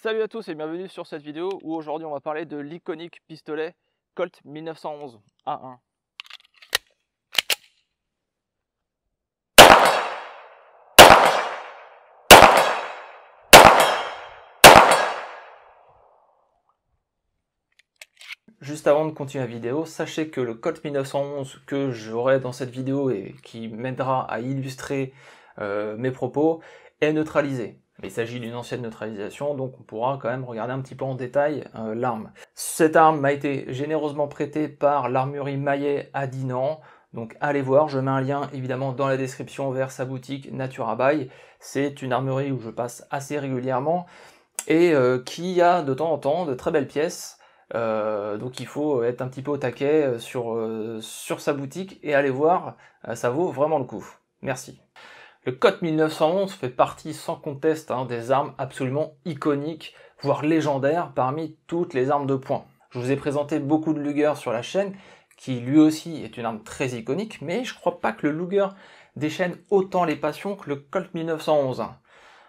Salut à tous et bienvenue sur cette vidéo où aujourd'hui on va parler de l'iconique pistolet Colt 1911 A1. Juste avant de continuer la vidéo, sachez que le Colt 1911 que j'aurai dans cette vidéo et qui m'aidera à illustrer mes propos est neutralisé. Il s'agit d'une ancienne neutralisation, donc on pourra quand même regarder un petit peu en détail l'arme. Cette arme m'a été généreusement prêtée par l'armurerie Maillet à Dinan. Donc allez voir, je mets un lien évidemment dans la description vers sa boutique Naturabuy. C'est une armurerie où je passe assez régulièrement et qui a de temps en temps de très belles pièces. Donc il faut être un petit peu au taquet sur sa boutique et aller voir, ça vaut vraiment le coup. Merci. Le Colt 1911 fait partie sans conteste des armes absolument iconiques, voire légendaires parmi toutes les armes de poing. Je vous ai présenté beaucoup de Luger sur la chaîne, qui lui aussi est une arme très iconique, mais je crois pas que le Luger déchaîne autant les passions que le Colt 1911.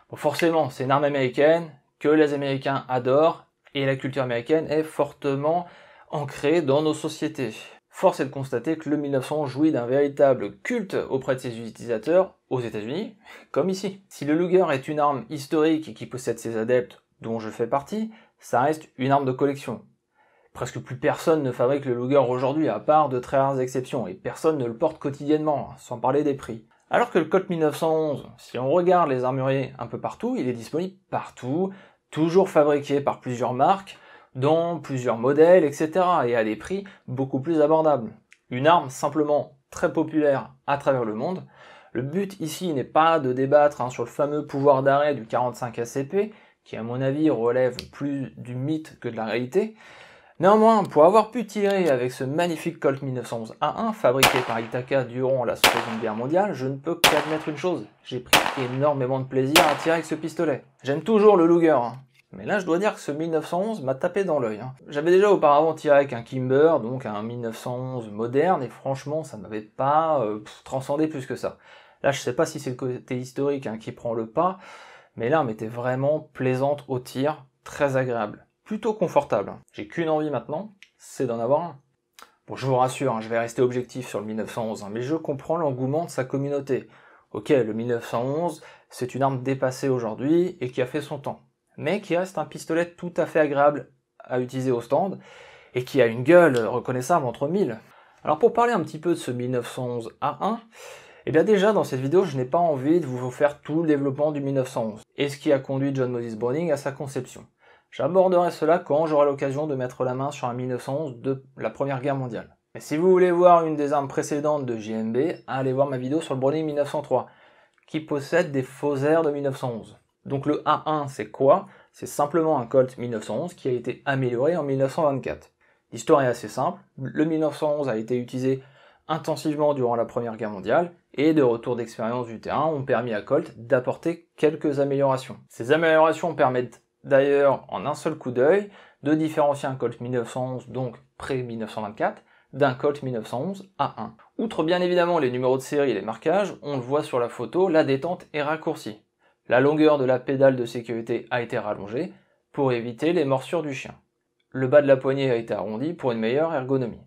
Bon, forcément, c'est une arme américaine que les Américains adorent, et la culture américaine est fortement ancrée dans nos sociétés. Force est de constater que le 1911 jouit d'un véritable culte auprès de ses utilisateurs aux États-Unis, comme ici. Si le Luger est une arme historique et qui possède ses adeptes, dont je fais partie, ça reste une arme de collection. Presque plus personne ne fabrique le Luger aujourd'hui, à part de très rares exceptions, et personne ne le porte quotidiennement, sans parler des prix. Alors que le Colt 1911, si on regarde les armuriers un peu partout, il est disponible partout, toujours fabriqué par plusieurs marques, dans plusieurs modèles, etc. et à des prix beaucoup plus abordables. Une arme simplement très populaire à travers le monde. Le but ici n'est pas de débattre sur le fameux pouvoir d'arrêt du 45 ACP, qui à mon avis relève plus du mythe que de la réalité. Néanmoins, pour avoir pu tirer avec ce magnifique Colt 1911 A1 fabriqué par Ithaca durant la Seconde Guerre mondiale, je ne peux qu'admettre une chose, j'ai pris énormément de plaisir à tirer avec ce pistolet. J'aime toujours le Luger, mais là je dois dire que ce 1911 m'a tapé dans l'œil. J'avais déjà auparavant tiré avec un Kimber, donc un 1911 moderne, et franchement ça m'avait pas transcendé plus que ça. Là je sais pas si c'est le côté historique qui prend le pas, mais l'arme était vraiment plaisante au tir, très agréable. Plutôt confortable. J'ai qu'une envie maintenant, c'est d'en avoir un. Bon, je vous rassure, je vais rester objectif sur le 1911, mais je comprends l'engouement de sa communauté. Ok, le 1911, c'est une arme dépassée aujourd'hui et qui a fait son temps, mais qui reste un pistolet tout à fait agréable à utiliser au stand et qui a une gueule reconnaissable entre mille. Alors pour parler un petit peu de ce 1911 A1, et bien déjà dans cette vidéo je n'ai pas envie de vous faire tout le développement du 1911 et ce qui a conduit John Moses Browning à sa conception. J'aborderai cela quand j'aurai l'occasion de mettre la main sur un 1911 de la Première Guerre mondiale. Mais si vous voulez voir une des armes précédentes de JMB, allez voir ma vidéo sur le Browning 1903, qui possède des faux airs de 1911. Donc le A1 c'est quoi? C'est simplement un Colt 1911 qui a été amélioré en 1924. L'histoire est assez simple, le 1911 a été utilisé intensivement durant la Première Guerre mondiale, et de retour d'expérience du terrain ont permis à Colt d'apporter quelques améliorations. Ces améliorations permettent d'ailleurs, en un seul coup d'œil, de différencier un Colt 1911, donc pré-1924, d'un Colt 1911 A1. Outre bien évidemment les numéros de série et les marquages, on le voit sur la photo, la détente est raccourcie. La longueur de la pédale de sécurité a été rallongée pour éviter les morsures du chien. Le bas de la poignée a été arrondi pour une meilleure ergonomie.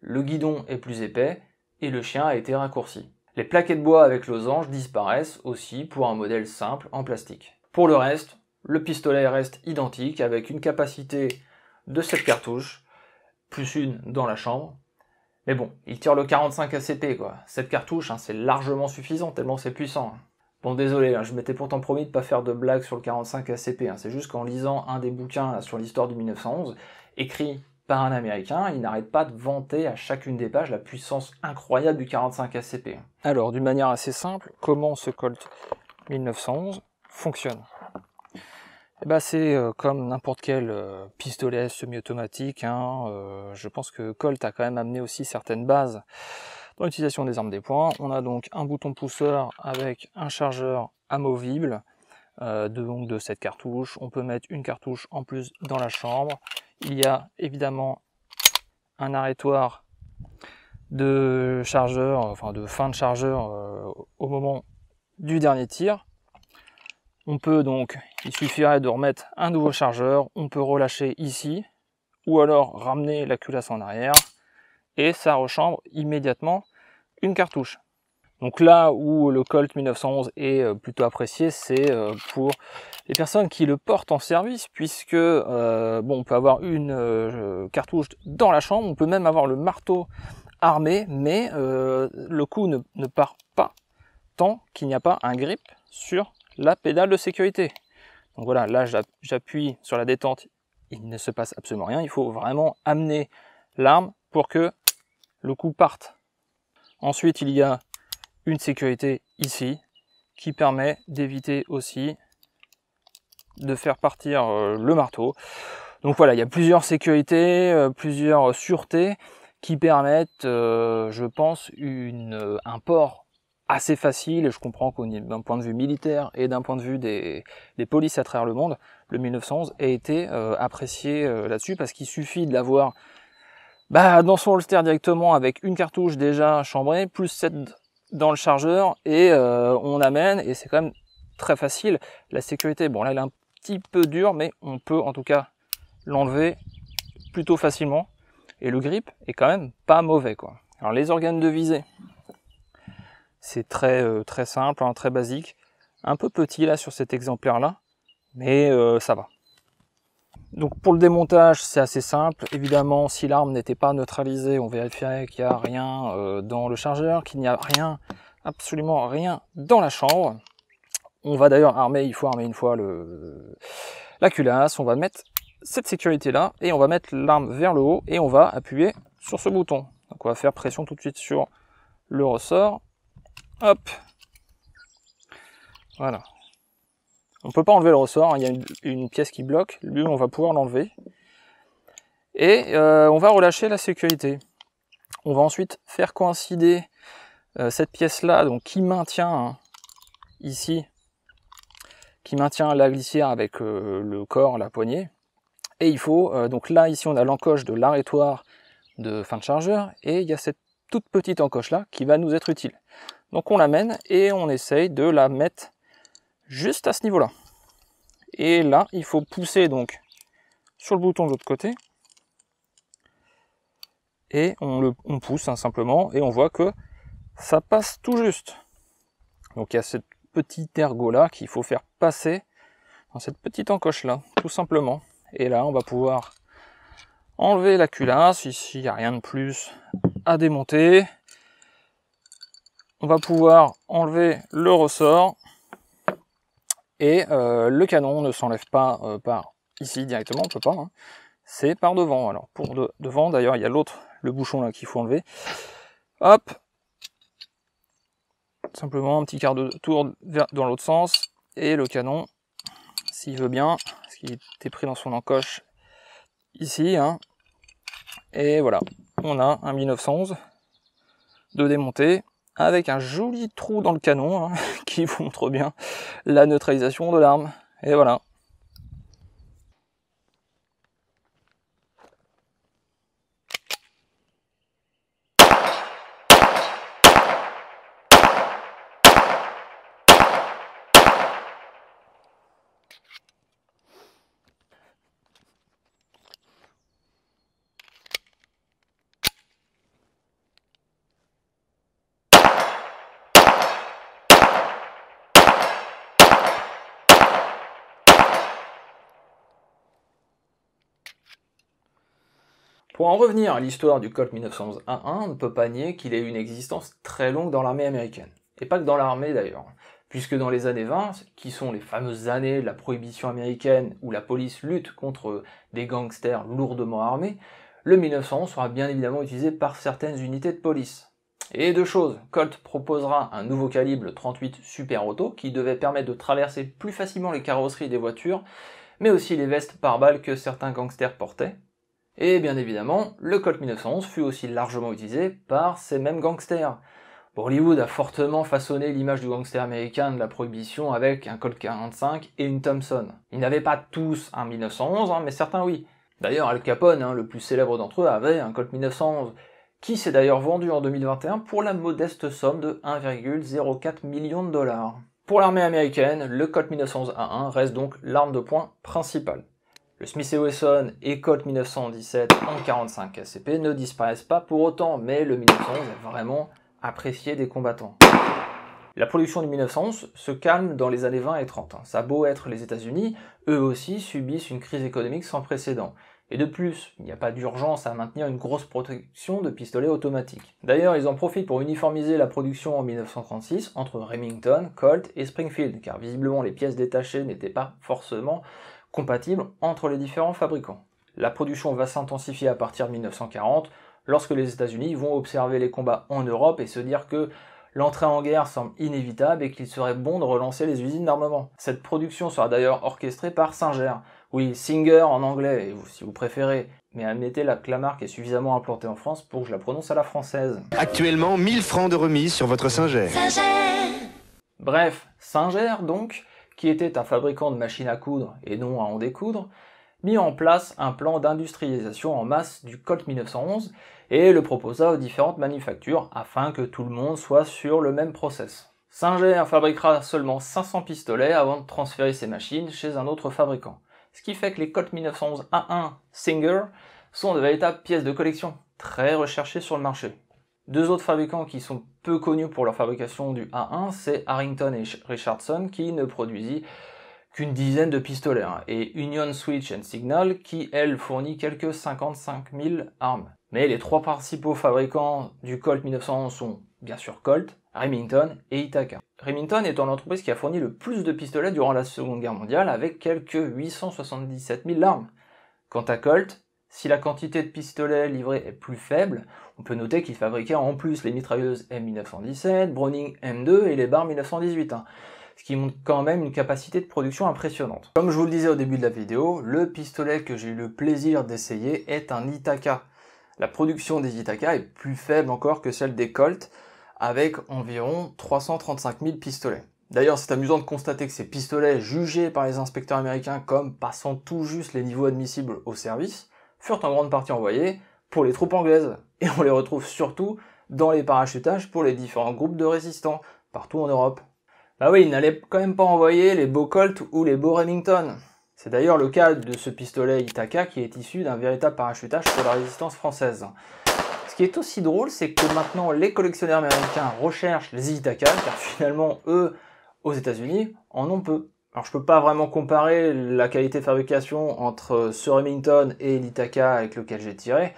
Le guidon est plus épais et le chien a été raccourci. Les plaquets de bois avec losange disparaissent aussi pour un modèle simple en plastique. Pour le reste, le pistolet reste identique avec une capacité de 7 cartouches, plus une dans la chambre. Mais bon, il tire le 45 ACP quoi. 7 cartouches, c'est largement suffisant tellement c'est puissant. Bon désolé, je m'étais pourtant promis de ne pas faire de blagues sur le 45 ACP. C'est juste qu'en lisant un des bouquins sur l'histoire du 1911, écrit par un Américain, il n'arrête pas de vanter à chacune des pages la puissance incroyable du 45 ACP. Alors, d'une manière assez simple, comment ce Colt 1911 fonctionne? C'est comme n'importe quel pistolet semi-automatique. Je pense que Colt a quand même amené aussi certaines bases dans l'utilisation des armes des poings. On a donc un bouton pousseur avec un chargeur amovible de 7 cartouches. On peut mettre une cartouche en plus dans la chambre. Il y a évidemment un arrêtoir de chargeur, enfin de fin de chargeur au moment du dernier tir. On peut donc, il suffirait de remettre un nouveau chargeur, on peut relâcher ici, ou alors ramener la culasse en arrière, et ça rechambre immédiatement une cartouche. Donc là où le Colt 1911 est plutôt apprécié, c'est pour les personnes qui le portent en service, puisque bon, on peut avoir une cartouche dans la chambre, on peut même avoir le marteau armé, mais le coup ne part pas tant qu'il n'y a pas un grip sur la pédale de sécurité. Donc voilà, là j'appuie sur la détente, il ne se passe absolument rien, il faut vraiment amener l'arme pour que le coup parte. Ensuite, il y a une sécurité ici qui permet d'éviter aussi de faire partir le marteau. Donc voilà, il y a plusieurs sécurités, plusieurs sûretés qui permettent, je pense, un port assez facile. Et je comprends d'un point de vue militaire et d'un point de vue des polices à travers le monde, le 1911 a été apprécié là-dessus, parce qu'il suffit de l'avoir dans son holster directement avec une cartouche déjà chambrée, plus 7 dans le chargeur, et on amène, et c'est quand même très facile. La sécurité, bon là elle est un petit peu dure, mais on peut en tout cas l'enlever plutôt facilement, et le grip est quand même pas mauvais, quoi. Alors les organes de visée, c'est très simple, hein, très basique, un peu petit là sur cet exemplaire là, mais ça va. Donc pour le démontage, c'est assez simple. Évidemment, si l'arme n'était pas neutralisée, on vérifierait qu'il n'y a rien dans le chargeur, qu'il n'y a rien, absolument rien dans la chambre. On va d'ailleurs armer, il faut armer une fois la culasse. On va mettre cette sécurité là et on va mettre l'arme vers le haut et on va appuyer sur ce bouton. Donc on va faire pression tout de suite sur le ressort. Hop, voilà. On ne peut pas enlever le ressort, hein, il y a une pièce qui bloque, lui on va pouvoir l'enlever. Et on va relâcher la sécurité. On va ensuite faire coïncider cette pièce-là, donc qui maintient ici, qui maintient la glissière avec le corps, la poignée. Et il faut, donc là ici on a l'encoche de l'arrêtoir de fin de chargeur, et il y a cette toute petite encoche-là qui va nous être utile. Donc on l'amène et on essaye de la mettre juste à ce niveau-là. Et là, il faut pousser donc sur le bouton de l'autre côté. Et on pousse hein, simplement, et on voit que ça passe tout juste. Donc il y a cette petite ergot là qu'il faut faire passer dans cette petite encoche là, tout simplement. Et là, on va pouvoir enlever la culasse. Ici, il n'y a rien de plus à démonter. On va pouvoir enlever le ressort. Et le canon ne s'enlève pas par ici directement, on peut pas, hein. C'est par devant. Alors pour devant, d'ailleurs, il y a le bouchon là qu'il faut enlever. Hop, simplement un petit quart de tour dans l'autre sens, et le canon, s'il veut bien, parce qu'il était pris dans son encoche ici, hein. Et voilà, on a un 1911 de démonter, avec un joli trou dans le canon, hein, qui vous montre bien la neutralisation de l'arme. Et voilà. Pour en revenir à l'histoire du Colt 1911 A1, on ne peut pas nier qu'il ait eu une existence très longue dans l'armée américaine. Et pas que dans l'armée d'ailleurs, puisque dans les années 20, qui sont les fameuses années de la prohibition américaine où la police lutte contre des gangsters lourdement armés, le 1911 sera bien évidemment utilisé par certaines unités de police. Et deux choses, Colt proposera un nouveau calibre 38 Super Auto qui devait permettre de traverser plus facilement les carrosseries des voitures, mais aussi les vestes pare-balles que certains gangsters portaient. Et bien évidemment, le Colt 1911 fut aussi largement utilisé par ces mêmes gangsters. Hollywood a fortement façonné l'image du gangster américain de la prohibition avec un Colt 45 et une Thompson. Ils n'avaient pas tous un 1911, hein, mais certains oui. D'ailleurs, Al Capone, hein, le plus célèbre d'entre eux, avait un Colt 1911, qui s'est d'ailleurs vendu en 2021 pour la modeste somme de 1,04 million de dollars. Pour l'armée américaine, le Colt 1911-A1 reste donc l'arme de poing principale. Le Smith & Wesson et Colt 1917 en 45 ACP ne disparaissent pas pour autant, mais le 1911 est vraiment apprécié des combattants. La production du 1911 se calme dans les années 20 et 30. Ça a beau être les États-Unis, eux aussi subissent une crise économique sans précédent. Et de plus, il n'y a pas d'urgence à maintenir une grosse production de pistolets automatiques. D'ailleurs, ils en profitent pour uniformiser la production en 1936 entre Remington, Colt et Springfield, car visiblement les pièces détachées n'étaient pas forcément compatibles entre les différents fabricants. La production va s'intensifier à partir de 1940, lorsque les États-Unis vont observer les combats en Europe et se dire que l'entrée en guerre semble inévitable et qu'il serait bon de relancer les usines d'armement. Cette production sera d'ailleurs orchestrée par Singer. Oui, Singer en anglais, si vous préférez, mais admettez que la marque est suffisamment implantée en France pour que je la prononce à la française. Actuellement, 1000 francs de remise sur votre Singer. Bref, Singer donc, qui était un fabricant de machines à coudre et non à en découdre, mit en place un plan d'industrialisation en masse du Colt 1911 et le proposa aux différentes manufactures afin que tout le monde soit sur le même process. Singer fabriquera seulement 500 pistolets avant de transférer ses machines chez un autre fabricant. Ce qui fait que les Colt 1911 A1 Singer sont de véritables pièces de collection, très recherchées sur le marché. Deux autres fabricants qui sont peu connus pour leur fabrication du A1, c'est Harrington et Richardson qui ne produisit qu'une dizaine de pistolets, et Union Switch and Signal qui, elle, fournit quelques 55 000 armes. Mais les trois principaux fabricants du Colt 1911 sont bien sûr Colt, Remington et Ithaca. Remington étant l'entreprise qui a fourni le plus de pistolets durant la Seconde Guerre mondiale avec quelques 877 000 armes. Quant à Colt, si la quantité de pistolets livrés est plus faible, on peut noter qu'il fabriquait en plus les mitrailleuses M1917, Browning M2 et les BAR 1918. Ce qui montre quand même une capacité de production impressionnante. Comme je vous le disais au début de la vidéo, le pistolet que j'ai eu le plaisir d'essayer est un Ithaca. La production des Ithaca est plus faible encore que celle des Colt, avec environ 335 000 pistolets. D'ailleurs, c'est amusant de constater que ces pistolets, jugés par les inspecteurs américains comme passant tout juste les niveaux admissibles au service, furent en grande partie envoyés pour les troupes anglaises. Et on les retrouve surtout dans les parachutages pour les différents groupes de résistants, partout en Europe. Bah oui, ils n'allaient quand même pas envoyer les beaux Colt ou les beaux Remington. C'est d'ailleurs le cas de ce pistolet Ithaca qui est issu d'un véritable parachutage pour la résistance française. Ce qui est aussi drôle, c'est que maintenant les collectionneurs américains recherchent les Ithaca, car finalement, eux, aux États-Unis, en ont peu. Alors je peux pas vraiment comparer la qualité de fabrication entre ce Remington et l'Ithaca avec lequel j'ai tiré,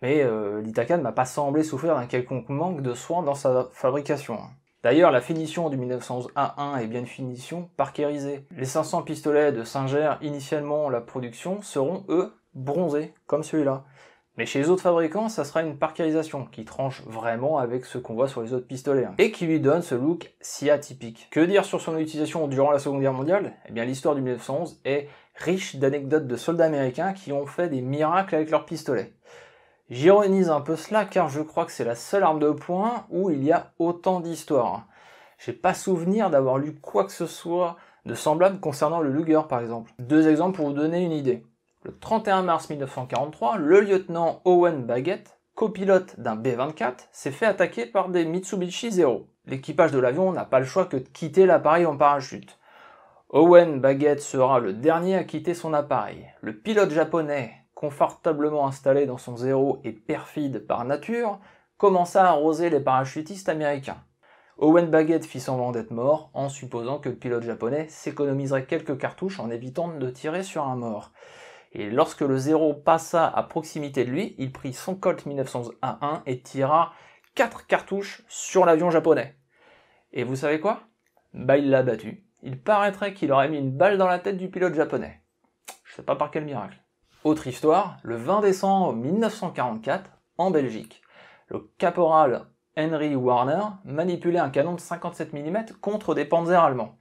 mais l'Ithaca ne m'a pas semblé souffrir d'un quelconque manque de soin dans sa fabrication. D'ailleurs, la finition du 1911 A1 est bien une finition parkérisée. Les 500 pistolets de Singer, initialement la production, seront eux bronzés, comme celui-là. Mais chez les autres fabricants, ça sera une parkérisation qui tranche vraiment avec ce qu'on voit sur les autres pistolets, et qui lui donne ce look si atypique. Que dire sur son utilisation durant la Seconde Guerre mondiale? Eh bien l'histoire du 1911 est riche d'anecdotes de soldats américains qui ont fait des miracles avec leurs pistolets. J'ironise un peu cela car je crois que c'est la seule arme de poing où il y a autant d'histoires. J'ai pas souvenir d'avoir lu quoi que ce soit de semblable concernant le Luger par exemple. Deux exemples pour vous donner une idée. Le 31 mars 1943, le lieutenant Owen Baggett, copilote d'un B-24, s'est fait attaquer par des Mitsubishi Zero. L'équipage de l'avion n'a pas le choix que de quitter l'appareil en parachute. Owen Baggett sera le dernier à quitter son appareil. Le pilote japonais, confortablement installé dans son Zéro et perfide par nature, commença à arroser les parachutistes américains. Owen Baggett fit semblant d'être mort, en supposant que le pilote japonais s'économiserait quelques cartouches en évitant de tirer sur un mort. Et lorsque le Zéro passa à proximité de lui, il prit son Colt 1911 A1 et tira 4 cartouches sur l'avion japonais. Et vous savez quoi? Bah il l'a battu. Il paraîtrait qu'il aurait mis une balle dans la tête du pilote japonais. Je sais pas par quel miracle. Autre histoire, le 20 décembre 1944, en Belgique, le caporal Henry Warner manipulait un canon de 57 mm contre des panzers allemands.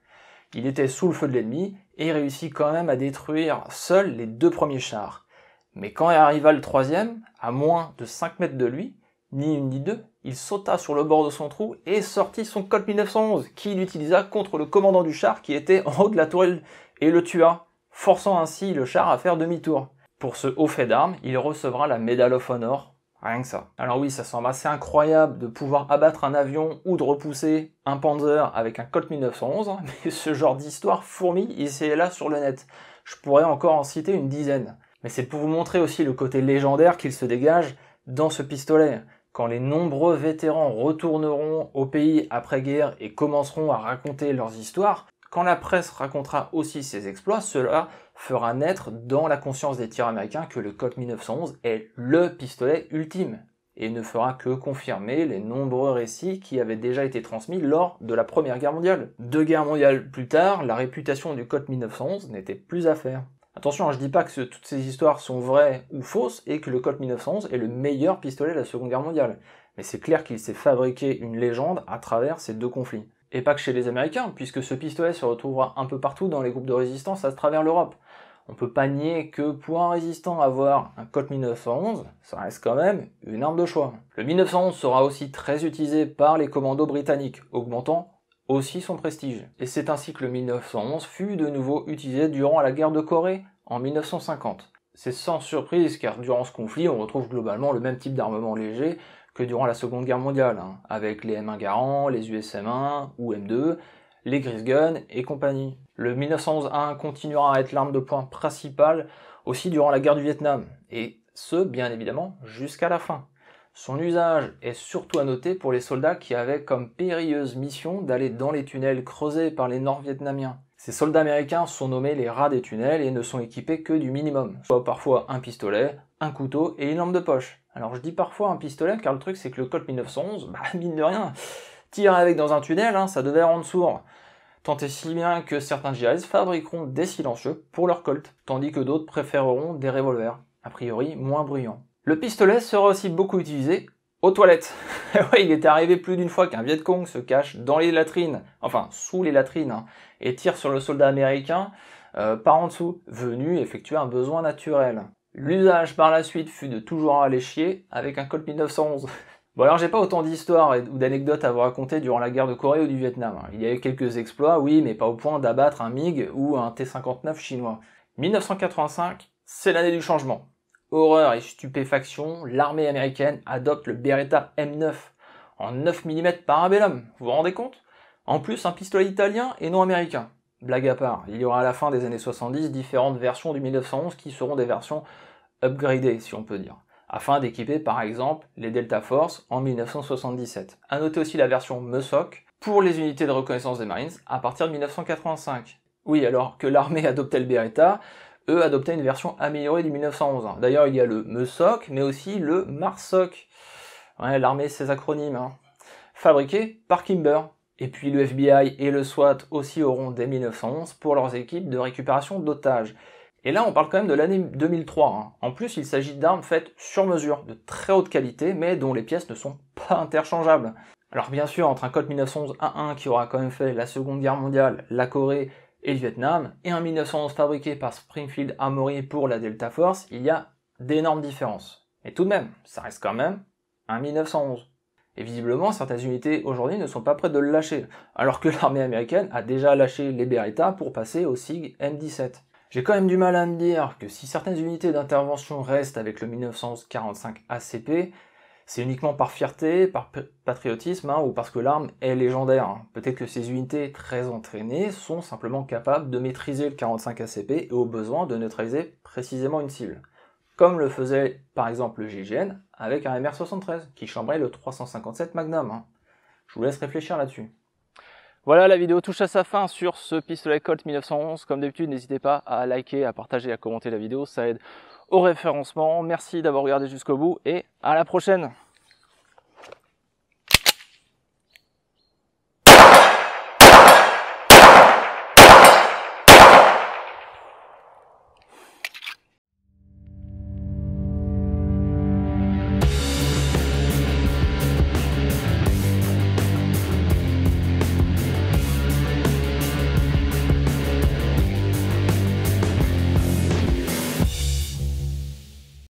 Il était sous le feu de l'ennemi et réussit quand même à détruire seul les 2 premiers chars. Mais quand arriva le 3e, à moins de 5 mètres de lui, ni une ni deux, il sauta sur le bord de son trou et sortit son Colt 1911, qu'il utilisa contre le commandant du char qui était en haut de la tourelle et le tua, forçant ainsi le char à faire demi-tour. Pour ce haut fait d'armes, il recevra la Medal of Honor, Rien que ça. Alors oui, ça semble assez incroyable de pouvoir abattre un avion ou de repousser un Panzer avec un Colt 1911, hein, mais ce genre d'histoire fourmille ici et là sur le net. Je pourrais encore en citer une dizaine. Mais c'est pour vous montrer aussi le côté légendaire qu'il se dégage dans ce pistolet. Quand les nombreux vétérans retourneront au pays après-guerre et commenceront à raconter leurs histoires, quand la presse racontera aussi ses exploits, cela fera naître dans la conscience des tireurs américains que le Colt 1911 est le pistolet ultime et ne fera que confirmer les nombreux récits qui avaient déjà été transmis lors de la Première Guerre mondiale. 2 guerres mondiales plus tard, la réputation du Colt 1911 n'était plus à faire. Attention, je dis pas que toutes ces histoires sont vraies ou fausses et que le Colt 1911 est le meilleur pistolet de la Seconde Guerre mondiale, mais c'est clair qu'il s'est fabriqué une légende à travers ces 2 conflits. Et pas que chez les Américains, puisque ce pistolet se retrouvera un peu partout dans les groupes de résistance à travers l'Europe. On peut pas nier que pour un résistant avoir un Colt 1911, ça reste quand même une arme de choix. Le 1911 sera aussi très utilisé par les commandos britanniques, augmentant aussi son prestige. Et c'est ainsi que le 1911 fut de nouveau utilisé durant la guerre de Corée en 1950. C'est sans surprise car durant ce conflit on retrouve globalement le même type d'armement léger que durant la Seconde Guerre mondiale, hein, avec les M1 Garand, les USM1 ou M2, les Grisgun et compagnie. Le 1911-1 continuera à être l'arme de poing principale aussi durant la guerre du Vietnam, et ce, bien évidemment, jusqu'à la fin. Son usage est surtout à noter pour les soldats qui avaient comme périlleuse mission d'aller dans les tunnels creusés par les Nord-Vietnamiens. Ces soldats américains sont nommés les rats des tunnels et ne sont équipés que du minimum, soit parfois un pistolet, un couteau et une lampe de poche. Alors je dis parfois un pistolet car le truc c'est que le Colt 1911, mine de rien, tirer avec dans un tunnel, ça devait rendre sourd. Tant et si bien que certains djihadistes fabriqueront des silencieux pour leur Colt, tandis que d'autres préféreront des revolvers, a priori moins bruyants. Le pistolet sera aussi beaucoup utilisé aux toilettes. Ouais, il est arrivé plus d'une fois qu'un Vietcong se cache dans les latrines, enfin sous les latrines, et tire sur le soldat américain par en dessous, venu effectuer un besoin naturel. L'usage par la suite fut de toujours aller chier avec un Colt 1911. Bon alors j'ai pas autant d'histoires ou d'anecdotes à vous raconter durant la guerre de Corée ou du Vietnam. Il y a eu quelques exploits, oui, mais pas au point d'abattre un MiG ou un T-59 chinois. 1985, c'est l'année du changement. Horreur et stupéfaction, l'armée américaine adopte le Beretta M9 en 9 mm Parabellum, vous vous rendez compte? En plus un pistolet italien et non américain. Blague à part, il y aura à la fin des années 70 différentes versions du 1911 qui seront des versions upgradées si on peut dire, afin d'équiper par exemple les Delta Force en 1977. A noter aussi la version MESOC pour les unités de reconnaissance des Marines à partir de 1985. Oui, alors que l'armée adoptait le Beretta, eux adoptaient une version améliorée du 1911. D'ailleurs, il y a le MESOC, mais aussi le MARSOC. Ouais, l'armée, ses acronymes. Fabriqué par Kimber. Et puis le FBI et le SWAT aussi auront dès 1911 pour leurs équipes de récupération d'otages. Et là, on parle quand même de l'année 2003. En plus, il s'agit d'armes faites sur mesure, de très haute qualité, mais dont les pièces ne sont pas interchangeables. Alors bien sûr, entre un Colt 1911 A1 qui aura quand même fait la Seconde Guerre mondiale, la Corée et le Vietnam, et un 1911 fabriqué par Springfield Armory pour la Delta Force, il y a d'énormes différences. Mais tout de même, ça reste quand même un 1911. Et visiblement, certaines unités aujourd'hui ne sont pas prêtes de le lâcher, alors que l'armée américaine a déjà lâché les Beretta pour passer au SIG M17. J'ai quand même du mal à me dire que si certaines unités d'intervention restent avec le 1945 ACP, c'est uniquement par fierté, par patriotisme, ou parce que l'arme est légendaire. Peut-être que ces unités très entraînées sont simplement capables de maîtriser le 45 ACP et au besoin de neutraliser précisément une cible. Comme le faisait par exemple le GIGN avec un MR73 qui chambrait le 357 Magnum. Je vous laisse réfléchir là-dessus. Voilà, la vidéo touche à sa fin sur ce pistolet Colt 1911. Comme d'habitude, n'hésitez pas à liker, à partager, à commenter la vidéo, ça aide au référencement. Merci d'avoir regardé jusqu'au bout et à la prochaine.